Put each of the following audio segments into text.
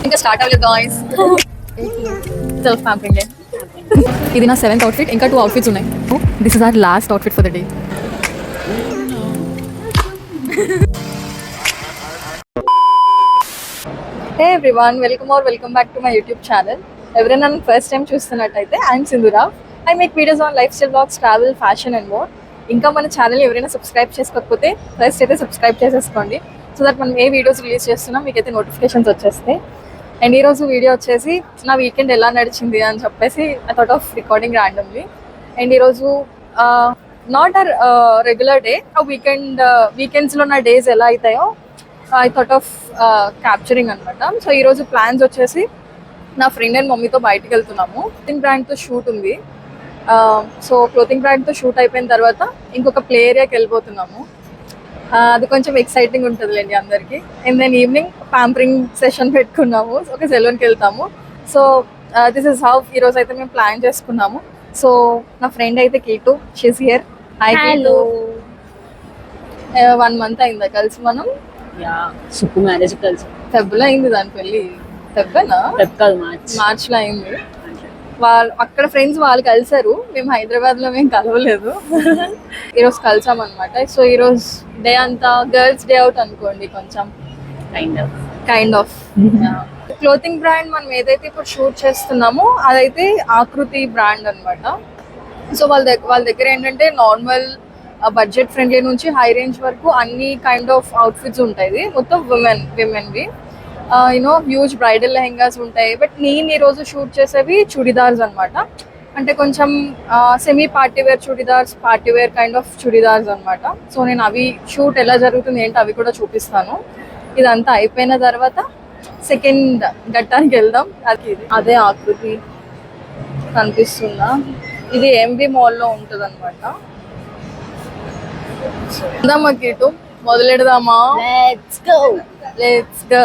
ఇంకా స్టార్ట్ అవ్వలేదు guys. Self pampering day. ఇది నా 7th అవుట్ఫిట్. ఇంకా 2 అవుట్ఫిట్స్ ఉన్నాయి. This is our last outfit for the day. Hey everyone, welcome back to my YouTube channel. ఎవరైనా నన్ను ఫస్ట్ టైం చూస్తున్నట్టయితే I'm Sindhu Rao. I make videos on lifestyle blogs, travel, fashion and more. ఇంకా మన channel ఎవరైనా subscribe చేసుకోకపోతే first అయితే subscribe చేసేసుకోండి, so that మనం ఏ వీడియోస్ రిలీజ్ చేస్తున్నా మీకైతే నోటిఫికేషన్స్ వచ్చేస్తాయి. అండ్ ఈరోజు వీడియో వచ్చేసి నా వీకెండ్ ఎలా నడిచింది అని చెప్పేసి I thought of recording randomly. And ఈరోజు నాట్ అర్ రెగ్యులర్ డే, ఆ వీకెండ్స్లో నా డేస్ ఎలా అవుతాయో ఐ థాట్ ఆఫ్ క్యాప్చరింగ్ అనమాట. సో ఈరోజు ప్లాన్స్ వచ్చేసి నా ఫ్రెండ్ అండ్ మమ్మీతో బయటకు వెళ్తున్నాము. క్లోతింగ్ బ్రాండ్తో షూట్ ఉంది. సో క్లోతింగ్ బ్రాండ్తో షూట్ అయిపోయిన తర్వాత ఇంకొక ప్లే ఏరియాకి వెళ్ళిపోతున్నాము. అది కొంచెం ఎక్సైటింగ్ ఉంటుందిలేండి అందరికీ. And then evening pampering session పెట్టుకున్నాము, ఒక సెలూన్కి వెళ్తాము. సో దిస్ ఇస్ హౌ ఈరోజు అయితే మేము ప్లాన్ చేసుకున్నాము. సో నా ఫ్రెండ్ అయితే కీటు, షీస్ హియర్. హాయ్ కీటు. 1 month అయిందా కలిసి మనం? సుప్పు మ్యారేజ్ కలిసి ఫెబ్లో అయింది దాని పెళ్ళి. ఫెబ్నా? మార్చ్లో అయింది. వాళ్ళు అక్కడ ఫ్రెండ్స్ వాళ్ళు కలిసారు, మేము హైదరాబాద్లో మేము కలవలేదు. ఈరోజు కలిసాం అనమాట. సో ఈరోజు డే అంతా గర్ల్స్ డే అవుట్ అనుకోండి, కొంచెం కైండ్ ఆఫ్. క్లోతింగ్ బ్రాండ్ మనం ఏదైతే ఇప్పుడు షూట్ చేస్తున్నామో అదైతే ఆకృతి బ్రాండ్ అనమాట. సో వాళ్ళ దగ్గర ఏంటంటే నార్మల్ బడ్జెట్ ఫ్రెండ్లీ నుంచి హై రేంజ్ వరకు అన్ని కైండ్ ఆఫ్ అవుట్ఫిట్స్ ఉంటాయి. మొత్తం విమెన్వి యూనో హ్యూజ్ బ్రైడల్ లెహెంగాస్ ఉంటాయి. బట్ నేను ఈరోజు షూట్ చేసేవి చుడిదార్స్ అనమాట. అంటే కొంచెం semi party wear chudidars, party wear kind of chudidars అనమాట. సో నేను అవి షూట్ ఎలా జరుగుతుంది ఏంటి అవి కూడా చూపిస్తాను. ఇదంతా అయిపోయిన తర్వాత సెకండ్ ఘట్టానికి వెళ్దాం. అదే ఆకృతి కనిపిస్తుందా? ఇది ఎంబీ మాల్లో ఉంటుంది అనమాట. వెళ్దామా కిటు? మొదలెడదామా? Let's go.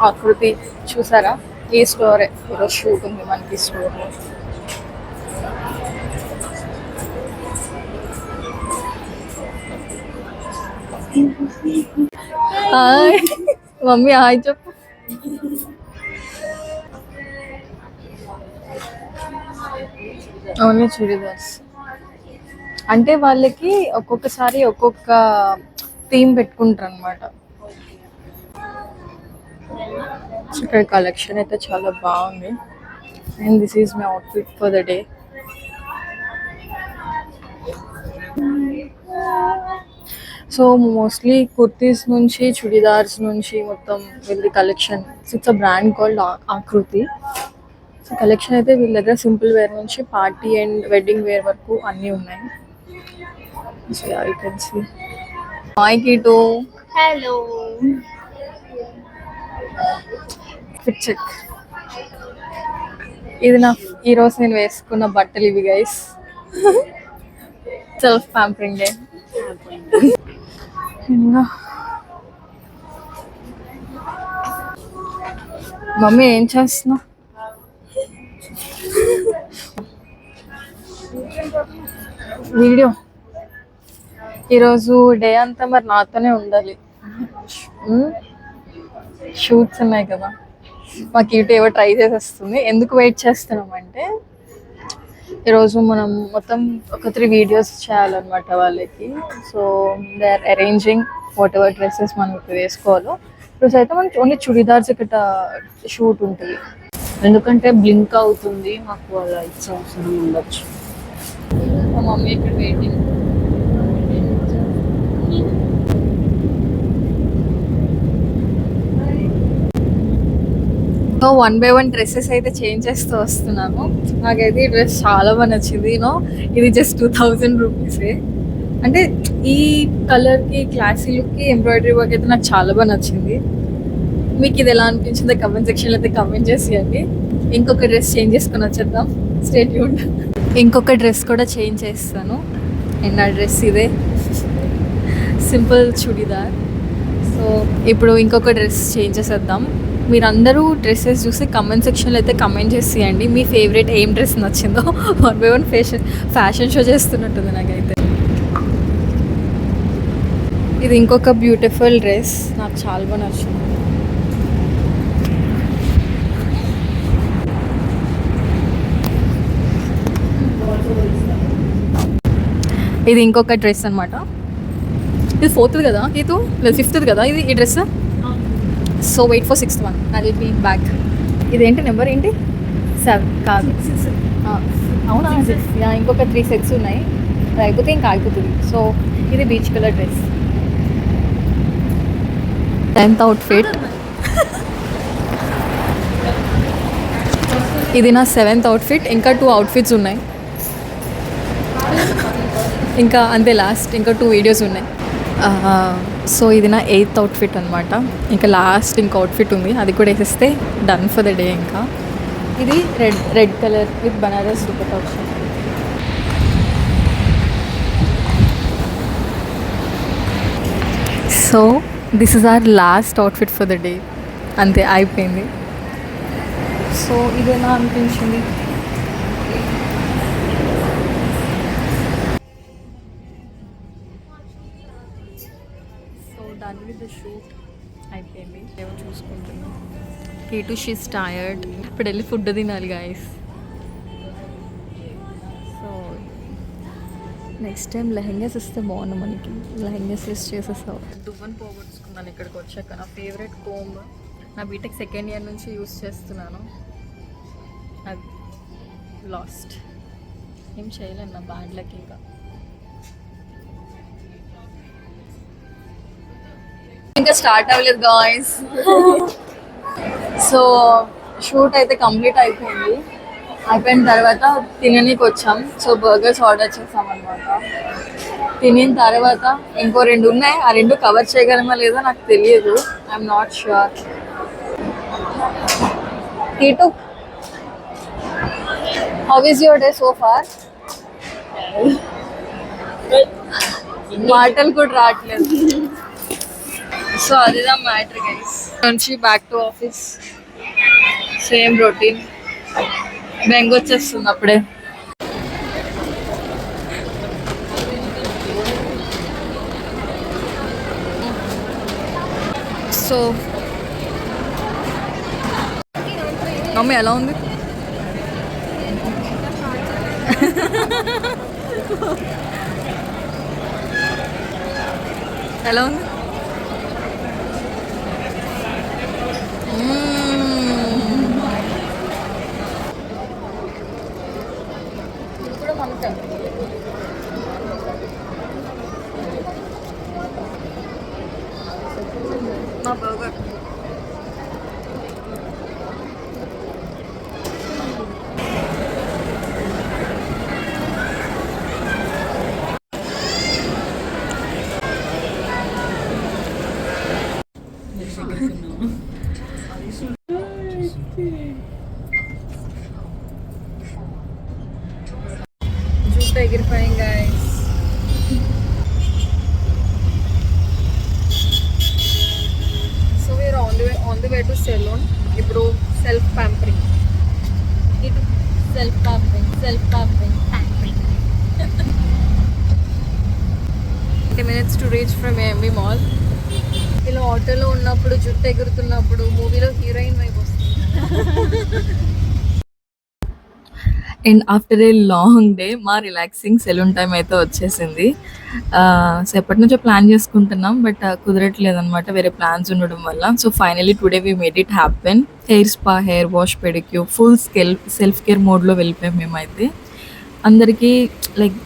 ఆకృతి చూసారా? ఈ స్టోరే ఈరోజు షూట్ ఉంది మనకి. స్టోర్ హాయ్ మమ్మీ, హాయ్ చెప్పు. ఓన్లీ చుడిదార్స్ అంటే వాళ్ళకి ఒక్కొక్కసారి ఒక్కొక్క థీమ్ పెట్టుకుంటారు అనమాట. ఇక్కడ కలెక్షన్ అయితే చాలా బాగుంది. And this is my outfit for the day. So mostly kurtis నుంచి చుడిదార్స్ నుంచి మొత్తం వీళ్ళ collection. It's a brand called Aakruti. So collection అయితే వీళ్ళ దగ్గర సింపుల్ వేర్ నుంచి పార్టీ అండ్ వెడ్డింగ్ వేర్ వరకు అన్నీ ఉన్నాయి. So you can see. Hi Keetu. Hello. Fit check. ఇది నా ఈరోజు నేను వేసుకున్న బట్టలు ఇవి guys. Self pampering day. Mummy ఏం చేస్తున్నావు? వీడియో. ఈరోజు డే అంతా మరి నాతోనే ఉండాలి. షూట్స్ ఉన్నాయి కదా, మాకు ఇటు ఏవో ట్రై చేసేస్తుంది. ఎందుకు వెయిట్ చేస్తున్నామంటే ఈరోజు మనం మొత్తం ఒక 3 వీడియోస్ చేయాలన్నమాట వాళ్ళకి. So they are arranging whatever dresses మనం ఇప్పుడు వేసుకోవాలో. ఈరోజు అయితే మనకి ఓన్లీ చుడిదార్స్ ఇక్కడ షూట్ ఉంటుంది, ఎందుకంటే బ్లింక్ అవుతుంది. మాకు వాళ్ళ ఇచ్చే అవసరం ఉండొచ్చు. మా మమ్మీ ఇక్కడ వెయిటింగ్. సో 1 by 1 డ్రెస్సెస్ అయితే చేంజ్ చేస్తూ వస్తున్నాను. నాకైతే ఈ డ్రెస్ చాలా బాగా నచ్చింది. ఇది జస్ట్ 2000 రూపీసే. అంటే ఈ కలర్కి, క్లాసీ లుక్కి, ఎంబ్రాయిడరీ వర్క్ అయితే నాకు చాలా బాగా నచ్చింది. మీకు ఇది ఎలా అనిపించిందో కమెంట్ సెక్షన్లో అయితే కమెంట్ చేసేయండి. ఇంకొక డ్రెస్ చేంజ్ చేసుకొని వచ్చేద్దాం. Stay tuned. ఇంకొక డ్రెస్ కూడా చేంజ్ చేస్తాను. అండ్ ఆ డ్రెస్ ఇదే, సింపుల్ చుడిదార్. సో ఇప్పుడు ఇంకొక డ్రెస్ చేంజ్ చేసేద్దాం. మీరందరూ డ్రెస్సెస్ చూసి కమెంట్ సెక్షన్లో అయితే కమెంట్ చేసేయండి మీ ఫేవరెట్ ఏం డ్రెస్ నచ్చిందో. 1 by 1 ఫ్యాషన్ షో చేస్తున్నట్టుంది నాకైతే. ఇది ఇంకొక బ్యూటిఫుల్ డ్రెస్, నాకు చాలా బాగా నచ్చింది. ఇది ఇంకొక డ్రెస్ అనమాట. ఇది 4th కదా, ఇది లేదు 5th కదా ఇది ఈ dress. So wait for 6th one, I will be back. ఇదేంటి నెంబర్ ఏంటి? 7 కాదు, అవునా? యా, ఇంకొక 3 sets ఉన్నాయి, అది అయిపోతే ఇంకా అయిపోతుంది. సో ఇది beach colour dress. 10th outfit. ఇది నా 7th అవుట్ఫిట్. ఇంకా 2 అవుట్ఫిట్స్ ఉన్నాయి, ఇంకా అంతే లాస్ట్. ఇంకా 2 వీడియోస్ ఉన్నాయి. సో ఇది నా 8th అవుట్ఫిట్ అనమాట. ఇంకా లాస్ట్ ఇంకో అవుట్ఫిట్ ఉంది, అది కూడా వేసేస్తే డన్ ఫర్ ద డే. ఇంకా ఇది red colour with Banaras dupatta వచ్చింది. So this is our last outfit for the day. అంతే, అయిపోయింది. సో ఇదేనా అనిపించింది. డన్ విత్ ద షూట్ అయిపోయింది. ఏమో చూసుకుంటున్నాం. కేటు షీస్ టైర్డ్. ఇప్పుడు వెళ్ళి ఫుడ్ తినాలి guys. So next time lehengas ఇస్తే బాగున్నాం మనకి. లెహెంగాస్ యూస్ చేసేస్తావు. దువ్వని పోగొట్టుకున్నాను ఇక్కడికి వచ్చాక. నా ఫేవరెట్ కోంబ్, నా బీటెక్ 2nd year నుంచి యూస్ చేస్తున్నాను. అది లాస్ట్. ఏం చేయలేను నా బ్యాడ్ లక్. ఇంకా ఇంకా స్టార్ట్ అవ్వలేదు గాయ్స్. సో షూట్ అయితే కంప్లీట్ అయిపోయింది. అయిపోయిన తర్వాత తిననీకి వచ్చాం. సో బర్గర్స్ ఆర్డర్ చేసాం అనమాట. తినిన తర్వాత ఇంకో 2 ఉన్నాయి, ఆ 2 కవర్ చేయగలమా లేదో నాకు తెలియదు. I'm not sure. Keetu, how is your day so far? మాటలు కూడా రావట్లేదు. సో అదిదా మ్యాటర్ గైస్. నుంచి back to office, same routine. బెంగొచ్చేస్తుంది అప్పుడే. సో మమ్మీ ఎలా ఉంది? ఎలా ఉంది? మా బర్గర్. జూట్ ఎగిరిపోయాం guys. So we're on the way to salon. ఇప్పుడు సెల్ఫ్ ప్యాంపరింగ్. ఇది self pampering 20 minutes to reach from AMB mall. ఇలా ఆటోలో ఉన్నప్పుడు, జుట్టు ఎగురుతున్నప్పుడు మూవీలో హీరోయిన్ వైపు వస్తుంది. And after a long day మా రిలాక్సింగ్ సెలూన్ టైం అయితే వచ్చేసింది. సో ఎప్పటి నుంచో ప్లాన్ చేసుకుంటున్నాం, బట్ కుదరట్లేదు అనమాట, వేరే ప్లాన్స్ ఉండడం వల్ల. So finally today we made it happen. Hair spa, hair wash, pedicure, full self care మోడ్లో వెళ్ళిపోయాం మేమైతే. అందరికీ లైక్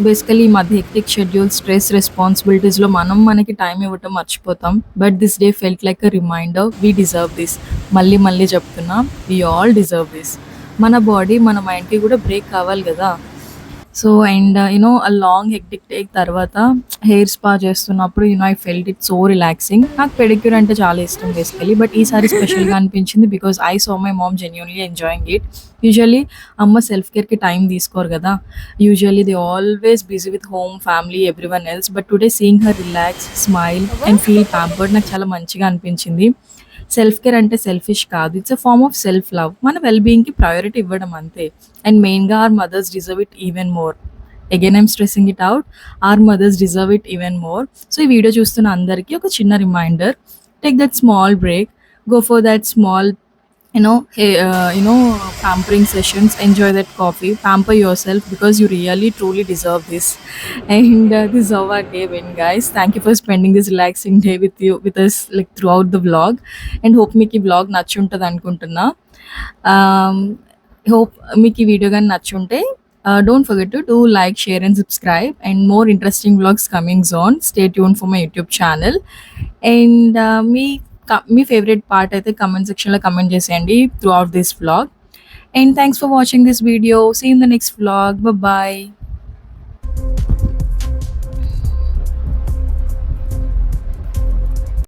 బేసికలీ ఈ మధ్య హెక్టిక్ షెడ్యూల్, స్ట్రెస్, రెస్పాన్సిబిలిటీస్లో మనకి టైం ఇవ్వటం మర్చిపోతాం. But this day felt like a reminder, we deserve this. మళ్ళీ చెప్తున్నా, వీ ఆల్ డిజర్వ్ దిస్. మన బాడీ, మన మైండ్కి కూడా బ్రేక్ కావాలి కదా. సో అండ్ యూనో ఆ లాంగ్ హెక్టిక్ టేక్ తర్వాత హెయిర్ స్పా చేస్తున్నప్పుడు I felt it so relaxing. నాకు పెడిక్యూర్ అంటే చాలా ఇష్టం బేసికలీ, బట్ ఈసారి స్పెషల్గా అనిపించింది because I saw my mom genuinely enjoying it. Usually అమ్మ సెల్ఫ్ కేర్కి టైం తీసుకోరు కదా. Usually they always busy with home, family, everyone else. But today seeing her relax, smile and feel pampered నాకు చాలా మంచిగా అనిపించింది. సెల్ఫ్ కేర్ అంటే selfish కాదు. It's a form of self love. మన వెల్ బీయింగ్‌కి ప్రయారిటీ ఇవ్వడం అంతే. అండ్ మెయిన్‌గా our mothers deserve it even more. Again I'm stressing it out. Our mothers deserve it even more. So ఈ వీడియో చూస్తున్న అందరికీ ఒక చిన్న reminder. Take that small break. Go for that small, pampering sessions. Enjoy that coffee. Pamper yourself because you really truly deserve this. And this is how our day went, guys. Thank you for spending this relaxing day with us, like throughout the vlog. And hope మీకు ఈ vlog నచ్చి ఉంటుంది అనుకుంటున్నా. Hope మీకు ఈ video కానీ నచ్చి ఉంటే don't forget to do like, share and subscribe, and more interesting vlogs coming on. Stay tuned for my YouTube channel. And మీ ఫేవరెట్ పార్ట్ అయితే కమెంట్ సెక్షన్లో కమెంట్ చేసేయండి throughout this vlog. And thanks for watching this video. See in the next vlog. Bye.